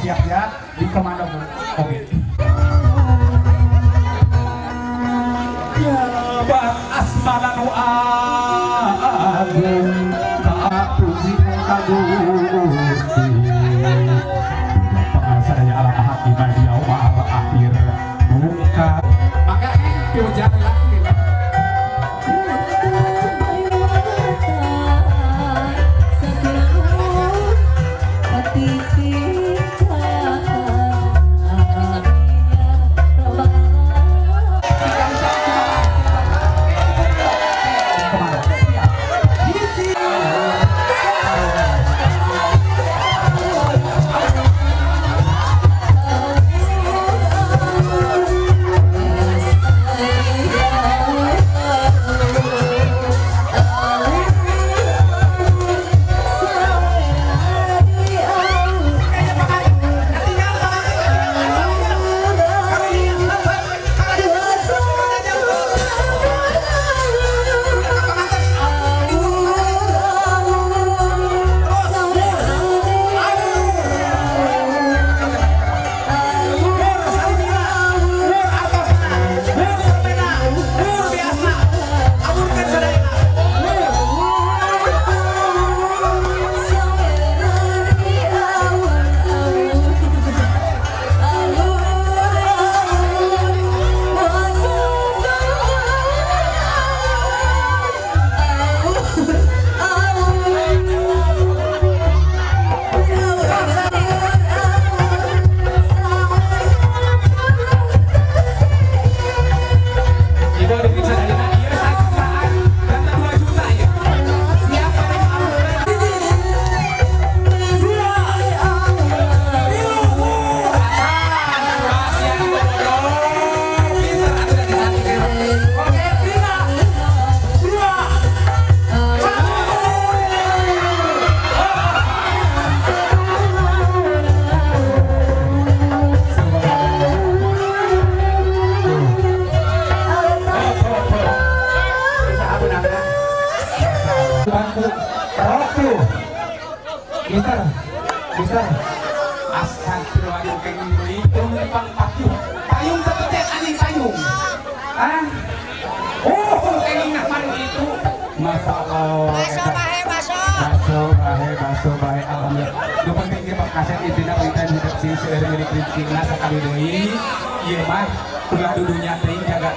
siap ya di komando. Oke. Ya bang asmananu agung kapuji kagusti saya alam hati dia wal akhir buka maka piujan lah Mister, astagfirullahaladzim pengen itu pang payung terpencet anjing payung. Ah, oh pengen ngaman itu. Masya Allah. Baso bahe alhamdulillah. Nu penting ge kaset itu tidak penting hidup si seueur milik rezeki sekali deui. Ieu mah ulah dudunya teuing jaga